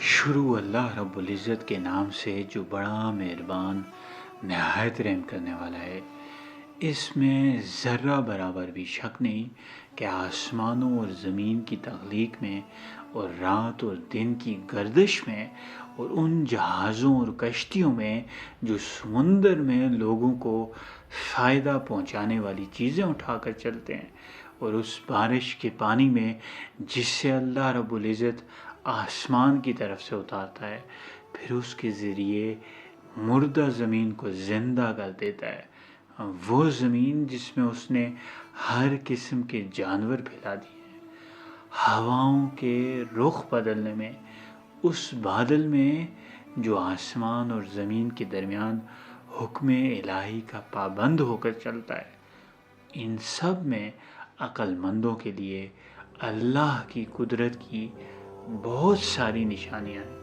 शुरू अल्लाह रब्बुल इज़्ज़त के नाम से जो बड़ा मेहरबान नहायत रहम करने वाला है। इसमें ज़र्रा बराबर भी शक नहीं कि आसमानों और ज़मीन की तख्लीक में और रात और दिन की गर्दिश में और उन जहाज़ों और कश्तियों में जो समुंदर में लोगों को फ़ायदा पहुंचाने वाली चीज़ें उठाकर चलते हैं, और उस बारिश के पानी में जिससे अल्लाह रब्बुल इज़्ज़त आसमान की तरफ से उतारता है, फिर उसके ज़रिए मुर्दा ज़मीन को ज़िंदा कर देता है। वो ज़मीन जिसमें उसने हर किस्म के जानवर फैला दिए हैं, हवाओं के रुख बदलने में, उस बादल में जो आसमान और ज़मीन के दरमियान हुक्म इलाही का पाबंद होकर चलता है। इन सब में अक्लमंदों के लिए अल्लाह की कुदरत की बहुत सारी निशानियाँ हैं।